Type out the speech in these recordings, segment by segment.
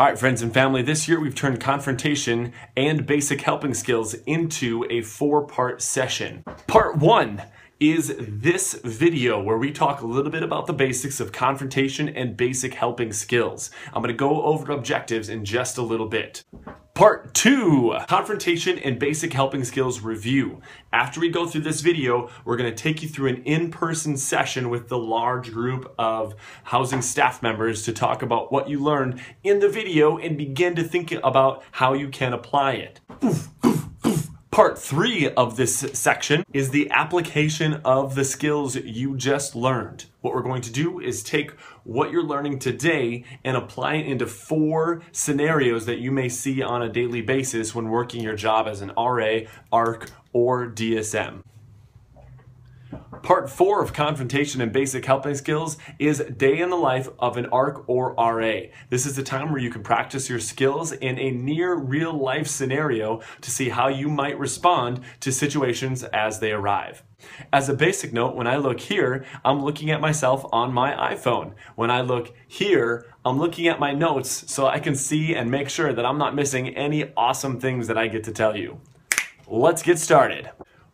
All right, friends and family, this year we've turned confrontation and basic helping skills into a 4-part session. Part 1 is this video where we talk a little bit about the basics of confrontation and basic helping skills. I'm going to go over objectives in just a little bit. Part 2, confrontation and basic helping skills review. After we go through this video, we're going to take you through an in-person session with the large group of housing staff members to talk about what you learned in the video and begin to think about how you can apply it. Part 3 of this section is the application of the skills you just learned. What we're going to do is take what you're learning today and apply it into 4 scenarios that you may see on a daily basis when working your job as an RA, ARC, or DSM. Part 4 of confrontation and basic helping skills is day in the life of an ARC or RA. This is the time where you can practice your skills in a near real life scenario to see how you might respond to situations as they arrive. As a basic note, when I look here, I'm looking at myself on my iPhone. When I look here, I'm looking at my notes so I can see and make sure that I'm not missing any awesome things that I get to tell you. Let's get started.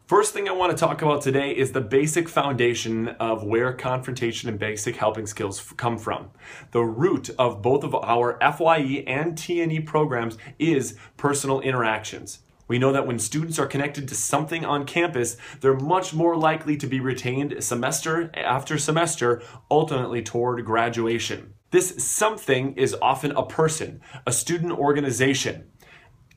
First thing I want to talk about today is the basic foundation of where confrontation and basic helping skills come from. The root of both of our FYE and T&E programs is personal interactions. We know that when students are connected to something on campus, they're much more likely to be retained semester after semester, ultimately toward graduation. This something is often a person, a student organization,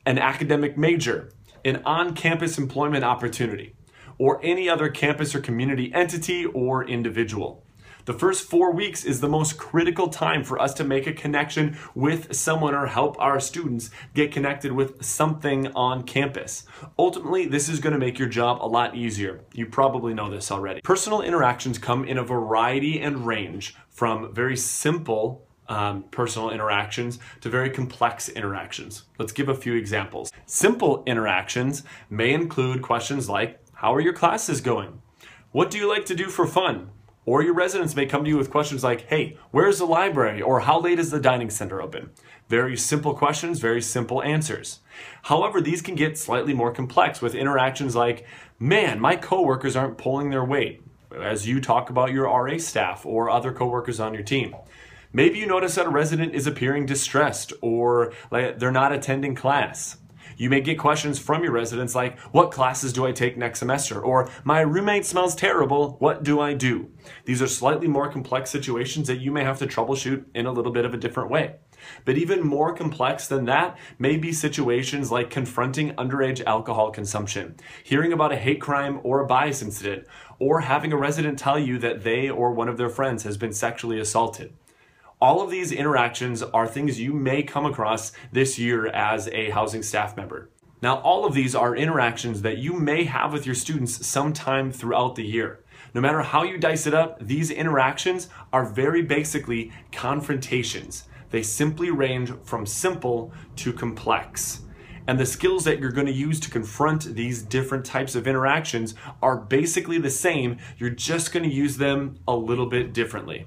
an academic major, an on-campus employment opportunity, or any other campus or community entity or individual. The first 4 weeks is the most critical time for us to make a connection with someone or help our students get connected with something on campus. Ultimately, this is going to make your job a lot easier. You probably know this already. Personal interactions come in a variety and range from very simple personal interactions to very complex interactions. Let's give a few examples. Simple interactions may include questions like, how are your classes going? What do you like to do for fun? Or your residents may come to you with questions like, hey, where's the library? Or how late is the dining center open? Very simple questions, very simple answers. However, these can get slightly more complex with interactions like, man, my coworkers aren't pulling their weight, as you talk about your RA staff or other coworkers on your team. Maybe you notice that a resident is appearing distressed or like they're not attending class. You may get questions from your residents like, what classes do I take next semester? Or, my roommate smells terrible, what do I do? These are slightly more complex situations that you may have to troubleshoot in a little bit of a different way. But even more complex than that may be situations like confronting underage alcohol consumption, hearing about a hate crime or a bias incident, or having a resident tell you that they or one of their friends has been sexually assaulted. All of these interactions are things you may come across this year as a housing staff member. Now, all of these are interactions that you may have with your students sometime throughout the year. No matter how you dice it up, these interactions are very basically confrontations. They simply range from simple to complex. And the skills that you're going to use to confront these different types of interactions are basically the same. You're just going to use them a little bit differently.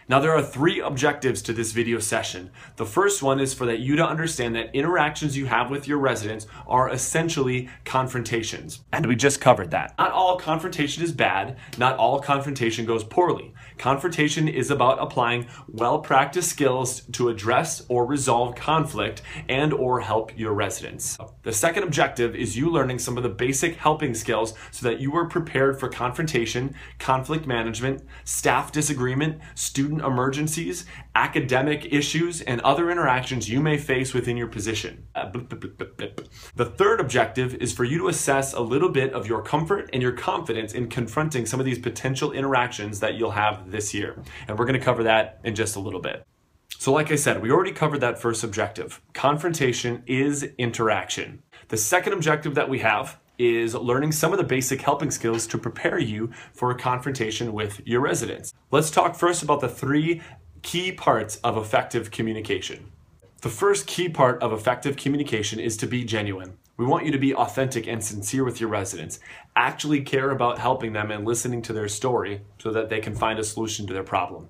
Now, there are 3 objectives to this video session. The first one is for you to understand that interactions you have with your residents are essentially confrontations. And we just covered that. Not all confrontation is bad. Not all confrontation goes poorly. Confrontation is about applying well-practiced skills to address or resolve conflict and or help your residents. The second objective is you learning some of the basic helping skills so that you are prepared for confrontation, conflict management, staff disagreement, student emergencies, academic issues, and other interactions you may face within your position. The third objective is for you to assess a little bit of your comfort and your confidence in confronting some of these potential interactions that you'll have this year. And we're going to cover that in just a little bit. So like I said, we already covered that first objective. Confrontation is interaction. The second objective that we have is learning some of the basic helping skills to prepare you for a confrontation with your residents. Let's talk first about the 3 key parts of effective communication. The first key part of effective communication is to be genuine. We want you to be authentic and sincere with your residents. Actually care about helping them and listening to their story so that they can find a solution to their problem.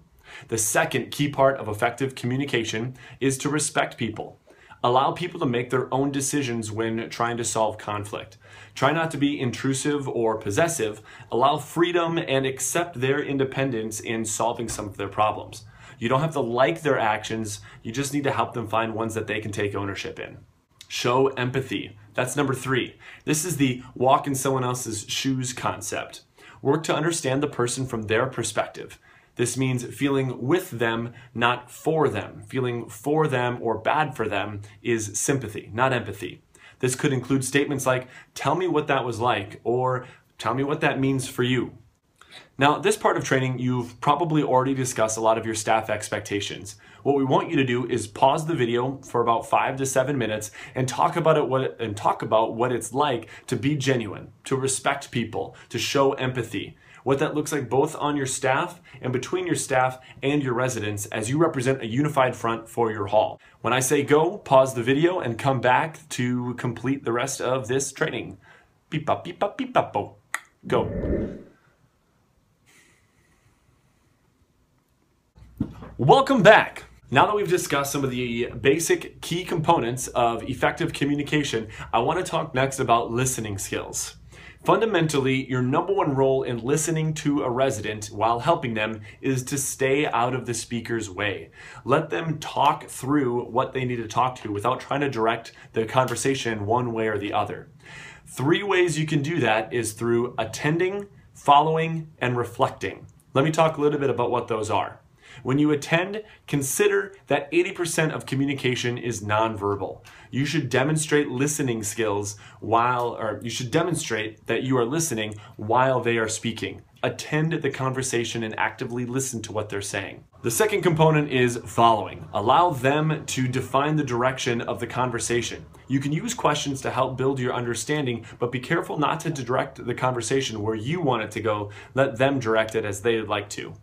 The second key part of effective communication is to respect people. Allow people to make their own decisions when trying to solve conflict. Try not to be intrusive or possessive. Allow freedom and accept their independence in solving some of their problems. You don't have to like their actions, you just need to help them find ones that they can take ownership in. Show empathy. That's number 3. This is the walk in someone else's shoes concept. Work to understand the person from their perspective. This means feeling with them, not for them. Feeling for them or bad for them is sympathy, not empathy. This could include statements like, "Tell me what that was like," or "Tell me what that means for you." Now, this part of training, you've probably already discussed a lot of your staff expectations. What we want you to do is pause the video for about 5 to 7 minutes and talk about what it's like to be genuine, to respect people, to show empathy. What that looks like both on your staff and between your staff and your residents as you represent a unified front for your hall. When I say go, pause the video and come back to complete the rest of this training. Beep up, beep up, beep up, bo. Go. Welcome back. Now that we've discussed some of the basic key components of effective communication, I want to talk next about listening skills. Fundamentally, your number one role in listening to a resident while helping them is to stay out of the speaker's way. Let them talk through what they need to talk to without trying to direct the conversation one way or the other. 3 ways you can do that is through attending, following, and reflecting. Let me talk a little bit about what those are. When you attend, consider that 80% of communication is nonverbal. You should demonstrate listening skills you should demonstrate that you are listening while they are speaking. Attend the conversation and actively listen to what they're saying. The second component is following. Allow them to define the direction of the conversation. You can use questions to help build your understanding, but be careful not to direct the conversation where you want it to go. Let them direct it as they'd like to.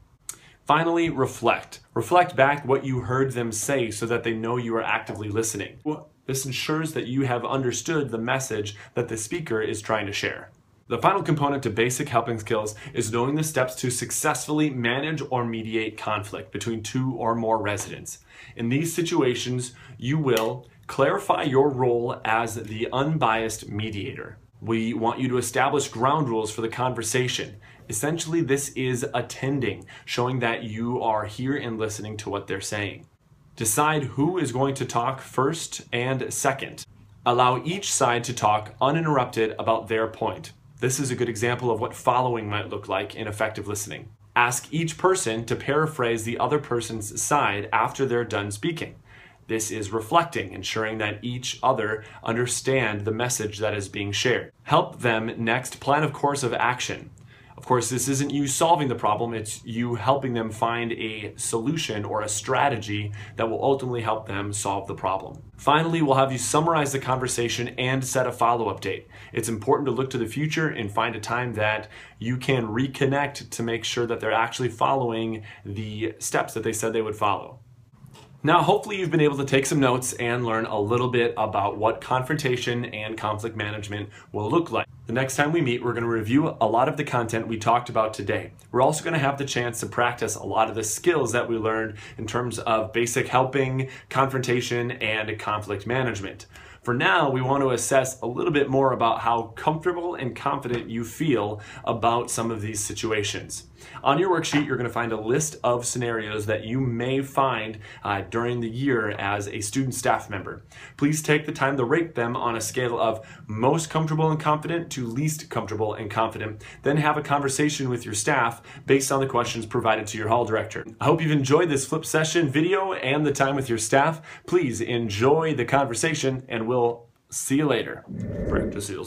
Finally, reflect. Reflect back what you heard them say so that they know you are actively listening. This ensures that you have understood the message that the speaker is trying to share. The final component to basic helping skills is knowing the steps to successfully manage or mediate conflict between 2 or more residents. In these situations, you will clarify your role as the unbiased mediator. We want you to establish ground rules for the conversation. Essentially, this is attending, showing that you are here and listening to what they're saying. Decide who is going to talk first and second. Allow each side to talk uninterrupted about their point. This is a good example of what following might look like in effective listening. Ask each person to paraphrase the other person's side after they're done speaking. This is reflecting, ensuring that each other understand the message that is being shared. Help them next plan a course of action. Of course, this isn't you solving the problem, it's you helping them find a solution or a strategy that will ultimately help them solve the problem. Finally, we'll have you summarize the conversation and set a follow-up date. It's important to look to the future and find a time that you can reconnect to make sure that they're actually following the steps that they said they would follow. Now, hopefully you've been able to take some notes and learn a little bit about what confrontation and conflict management will look like. The next time we meet, we're going to review a lot of the content we talked about today. We're also going to have the chance to practice a lot of the skills that we learned in terms of basic helping, confrontation, and conflict management. For now, we want to assess a little bit more about how comfortable and confident you feel about some of these situations. On your worksheet, you're going to find a list of scenarios that you may find during the year as a student staff member. Please take the time to rate them on a scale of most comfortable and confident to least comfortable and confident. Then have a conversation with your staff based on the questions provided to your hall director. I hope you've enjoyed this flip session video and the time with your staff. Please enjoy the conversation and we'll see you later. Practice your